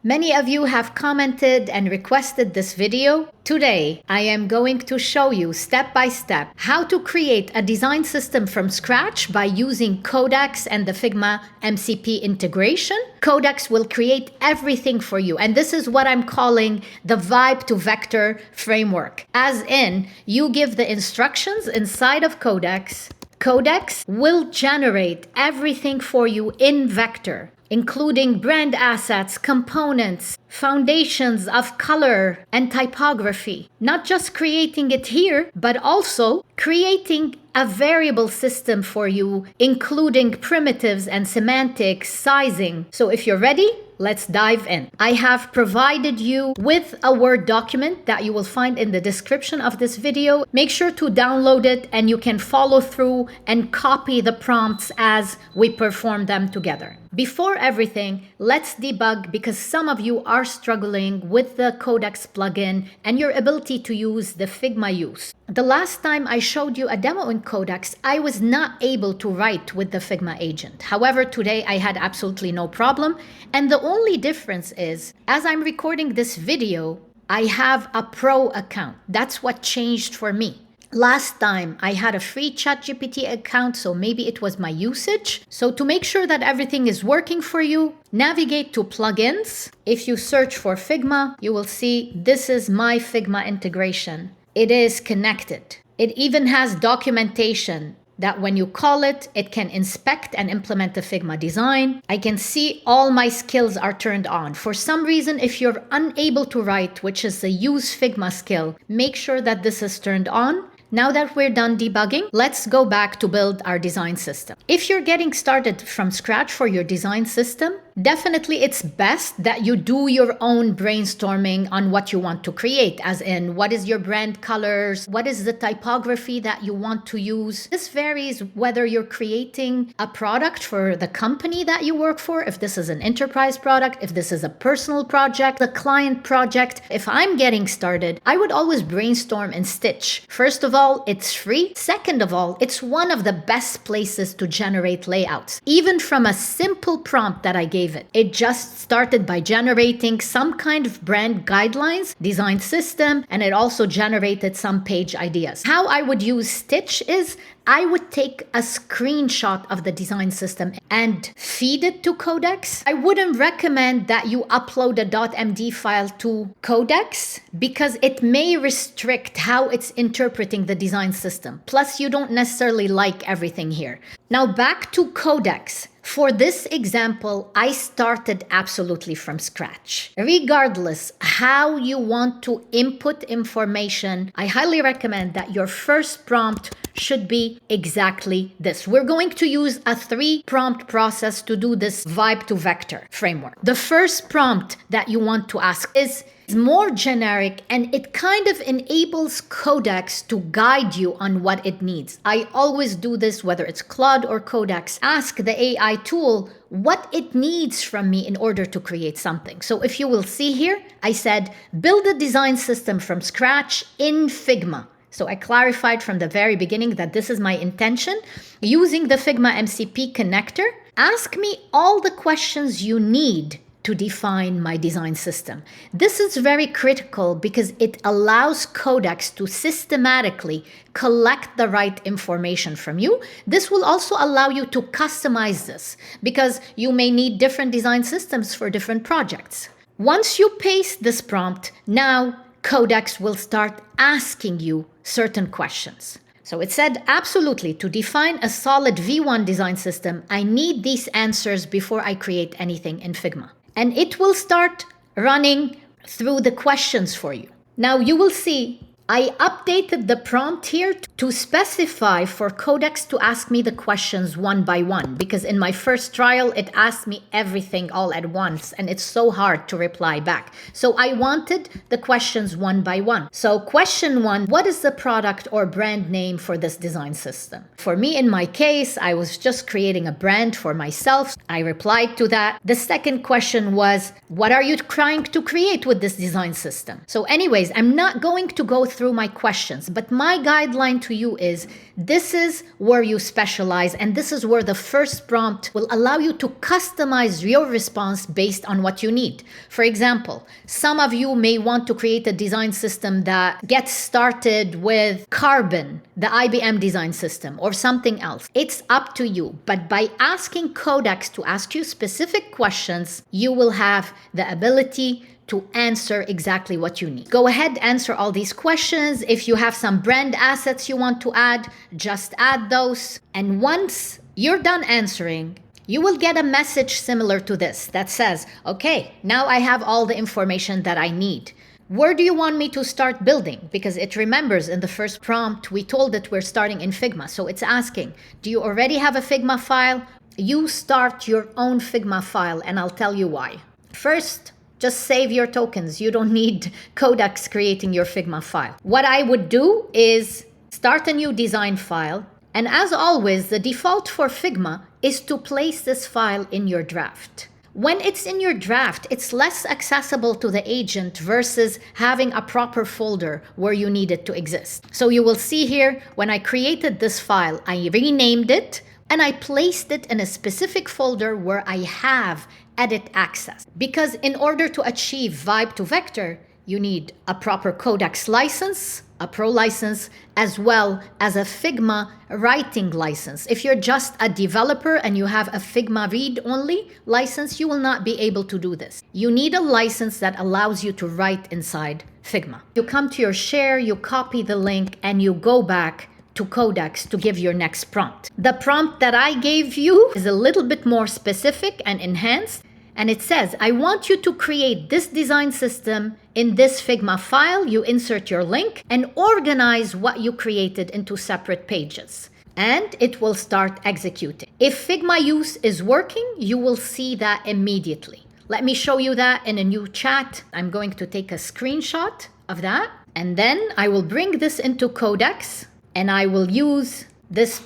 Many of you have commented and requested this video. Today, I am going to show you step by step how to create a design system from scratch by using Codex and the Figma MCP integration. Codex will create everything for you, and this is what I'm calling the vibe to vector framework. As in, you give the instructions inside of Codex. Codex will generate everything for you in vector, including brand assets, components, foundations of color and typography. Not just creating it here, but also creating a variable system for you, including primitives and semantics, sizing. So if you're ready, let's dive in. I have provided you with a Word document that you will find in the description of this video. Make sure to download it and you can follow through and copy the prompts as we perform them together. Before everything, let's debug because some of you are struggling with the Codex plugin and your ability to use the Figma use. The last time I showed you a demo in Codex, I was not able to write with the Figma agent. However, today I had absolutely no problem. And the only difference is, as I'm recording this video, I have a pro account. That's what changed for me. Last time I had a free ChatGPT account, so maybe it was my usage. So to make sure that everything is working for you, navigate to plugins. If you search for Figma, you will see this is my Figma integration. It is connected. It even has documentation that when you call it, it can inspect and implement the Figma design. I can see all my skills are turned on. For some reason, if you're unable to write, which is the use Figma skill, make sure that this is turned on. Now that we're done debugging, let's go back to build our design system. If you're getting started from scratch for your design system, definitely it's best that you do your own brainstorming on what you want to create, as in what is your brand colors, what is the typography that you want to use. This varies whether you're creating a product for the company that you work for, if this is an enterprise product, if this is a personal project, a client project. If I'm getting started, I would always brainstorm in Stitch. First of all, it's free. Second of all, it's one of the best places to generate layouts. Even from a simple prompt that I gave it just started by generating some kind of brand guidelines, design system, and it also generated some page ideas. How I would use Stitch is I would take a screenshot of the design system and feed it to Codex. I wouldn't recommend that you upload a .md file to Codex because it may restrict how it's interpreting the design system. Plus, you don't necessarily like everything here. Now back to Codex. For this example, I started absolutely from scratch. Regardless how you want to input information, I highly recommend that your first prompt should be exactly this. We're going to use a 3-prompt process to do this vibe to vector framework. The first prompt that you want to ask is more generic and it kind of enables Codex to guide you on what it needs. I always do this, whether it's Claude or Codex. Ask the AI tool what it needs from me in order to create something. So if you will see here, I said, build a design system from scratch in Figma. So I clarified from the very beginning that this is my intention. Using the Figma MCP connector, ask me all the questions you need to define my design system. This is very critical because it allows Codex to systematically collect the right information from you. This will also allow you to customize this because you may need different design systems for different projects. Once you paste this prompt, now Codex will start asking you certain questions. So it said, absolutely, to define a solid V1 design system, I need these answers before I create anything in Figma. And it will start running through the questions for you. Now you will see I updated the prompt here to specify for Codex to ask me the questions one by one, because in my first trial, it asked me everything all at once, and it's so hard to reply back. So I wanted the questions one by one. So question 1, what is the product or brand name for this design system? For me, in my case, I was just creating a brand for myself. I replied to that. The second question was, what are you trying to create with this design system? So anyways, I'm not going to go through my questions. But my guideline to you is this is where you specialize, and this is where the first prompt will allow you to customize your response based on what you need. For example, some of you may want to create a design system that gets started with Carbon, the IBM design system, or something else. It's up to you. But by asking Codex to ask you specific questions, you will have the ability to answer exactly what you need. Go ahead, answer all these questions. If you have some brand assets you want to add, just add those. And once you're done answering, you will get a message similar to this that says, okay, now I have all the information that I need. Where do you want me to start building? Because it remembers in the first prompt, we told it we're starting in Figma. So it's asking, do you already have a Figma file? You start your own Figma file, and I'll tell you why. First, just save your tokens. You don't need Codex creating your Figma file. What I would do is start a new design file. And as always, the default for Figma is to place this file in your draft. When it's in your draft, it's less accessible to the agent versus having a proper folder where you need it to exist. So you will see here, when I created this file, I renamed it and I placed it in a specific folder where I have edit access. Because in order to achieve Vibe to Vector, you need a proper Codex license, a Pro license, as well as a Figma writing license. If you're just a developer and you have a Figma read-only license, you will not be able to do this. You need a license that allows you to write inside Figma. You come to your share, you copy the link, and you go back to Codex to give your next prompt. The prompt that I gave you is a little bit more specific and enhanced. And it says, I want you to create this design system in this Figma file. You insert your link and organize what you created into separate pages. And it will start executing. If Figma use is working, you will see that immediately. Let me show you that in a new chat. I'm going to take a screenshot of that. And then I will bring this into Codex and I will use this.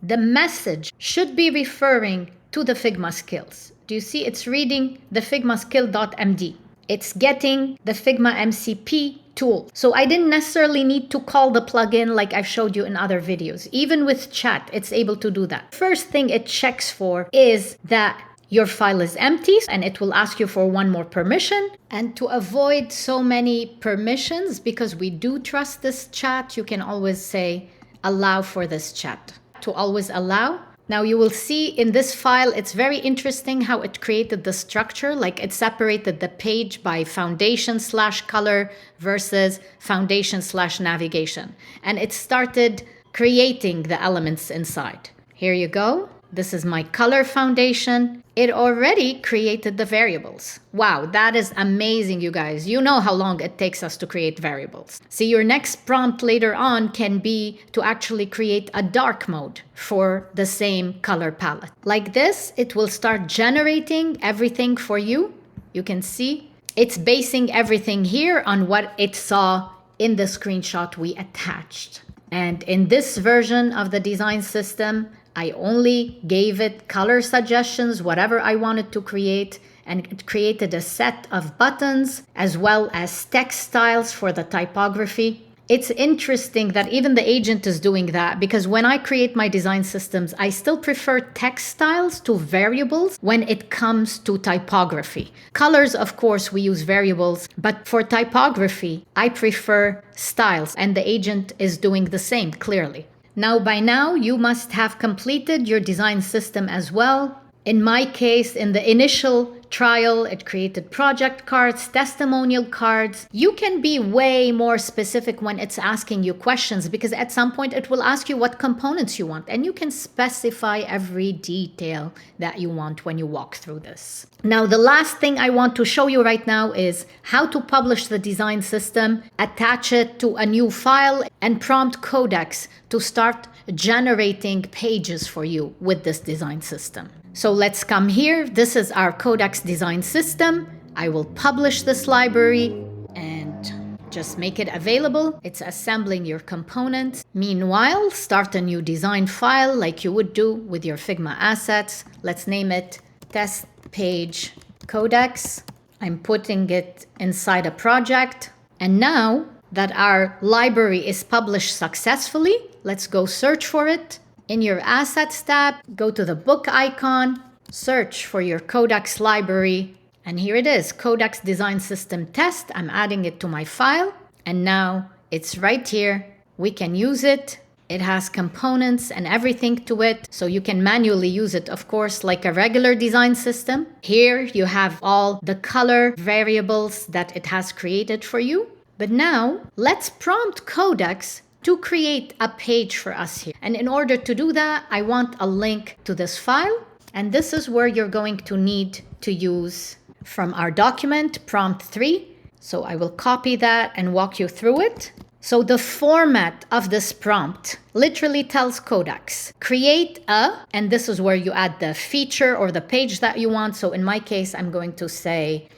The message should be referring to the Figma skills. Do you see it's reading the Figma skill.md? It's getting the Figma MCP tool. So I didn't necessarily need to call the plugin like I've showed you in other videos. Even with chat, it's able to do that. First thing it checks for is that your file is empty, and it will ask you for one more permission. And to avoid so many permissions, because we do trust this chat, you can always say allow for this chat. To always allow. Now you will see in this file, it's very interesting how it created the structure, like it separated the page by foundation/color versus foundation/navigation. And it started creating the elements inside. Here you go. This is my color foundation. It already created the variables. Wow, that is amazing, you guys. You know how long it takes us to create variables. See, your next prompt later on can be to actually create a dark mode for the same color palette. Like this, it will start generating everything for you. You can see it's basing everything here on what it saw in the screenshot we attached. And in this version of the design system, I only gave it color suggestions, whatever I wanted to create, and it created a set of buttons as well as text styles for the typography. It's interesting that even the agent is doing that, because when I create my design systems, I still prefer text styles to variables when it comes to typography. Colors, of course, we use variables, but for typography, I prefer styles, and the agent is doing the same, clearly. Now, by now, you must have completed your design system as well. In my case, in the initial trial, it created project cards, testimonial cards. You can be way more specific when it's asking you questions, because at some point it will ask you what components you want, and you can specify every detail that you want when you walk through this. Now, the last thing I want to show you right now is how to publish the design system, attach it to a new file, and prompt Codex to start generating pages for you with this design system. So let's come here. This is our Codex design system. I will publish this library and just make it available. It's assembling your components. Meanwhile, start a new design file like you would do with your Figma assets. Let's name it test page Codex. I'm putting it inside a project. And now that our library is published successfully. Let's go search for it. In your Assets tab, go to the book icon, search for your Codex library, and here it is, Codex Design System Test. I'm adding it to my file, and now it's right here. We can use it. It has components and everything to it, so you can manually use it, of course, like a regular design system. Here you have all the color variables that it has created for you. But now let's prompt Codex to create a page for us here. And in order to do that, I want a link to this file. And this is where you're going to need to use from our document, prompt 3. So I will copy that and walk you through it. So the format of this prompt literally tells Codex, create a, and this is where you add the feature or the page that you want. So in my case, I'm going to say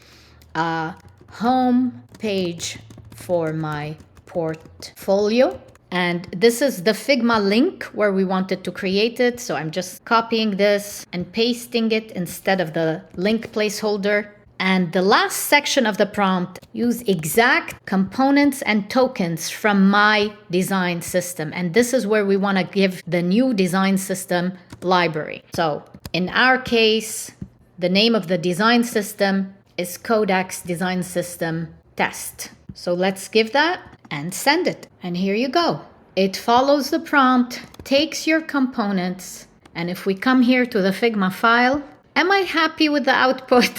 a home page for my portfolio. And this is the Figma link where we wanted to create it. So I'm just copying this and pasting it instead of the link placeholder. And the last section of the prompt, use exact components and tokens from my design system. And this is where we want to give the new design system library. So in our case, the name of the design system is Codex Design System Test. So let's give that and send it. And here you go. It follows the prompt, takes your components, and if we come here to the Figma file, am I happy with the output?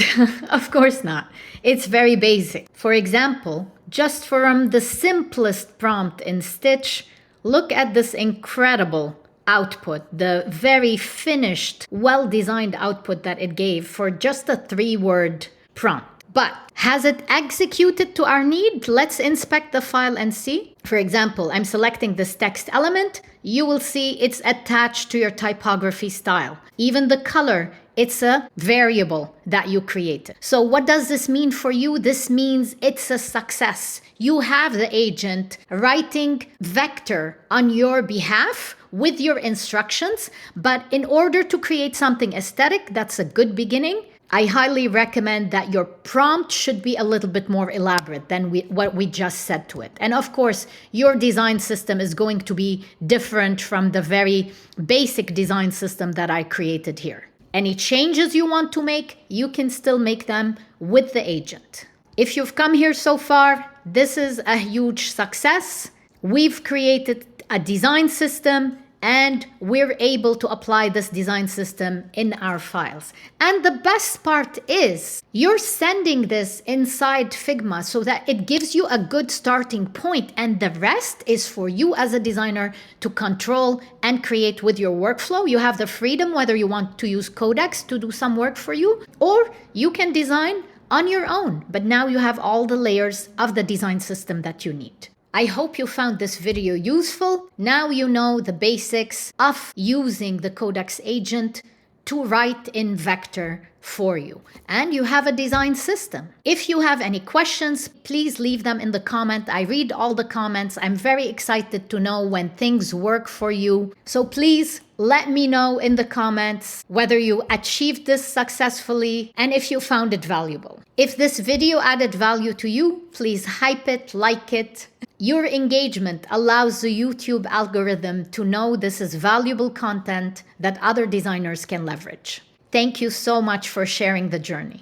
Of course not. It's very basic. For example, just from the simplest prompt in Stitch, look at this incredible output, the very finished, well-designed output that it gave for just a 3-word prompt. But has it executed to our need? Let's inspect the file and see. For example, I'm selecting this text element. You will see it's attached to your typography style. Even the color, it's a variable that you created. So what does this mean for you? This means it's a success. You have the agent writing vector on your behalf with your instructions. But in order to create something aesthetic, that's a good beginning. I highly recommend that your prompt should be a little bit more elaborate than what we just said to it. And of course, your design system is going to be different from the very basic design system that I created here. Any changes you want to make, you can still make them with the agent. If you've come here so far, this is a huge success. We've created a design system, and we're able to apply this design system in our files. And the best part is you're sending this inside Figma so that it gives you a good starting point, and the rest is for you as a designer to control and create with your workflow. You have the freedom whether you want to use Codex to do some work for you, or you can design on your own. But now you have all the layers of the design system that you need. I hope you found this video useful. Now you know the basics of using the Codex agent to write in vector for you. And you have a design system. If you have any questions, please leave them in the comment. I read all the comments. I'm very excited to know when things work for you. So please let me know in the comments whether you achieved this successfully and if you found it valuable. If this video added value to you, please hype it, like it. Your engagement allows the YouTube algorithm to know this is valuable content that other designers can leverage. Thank you so much for sharing the journey.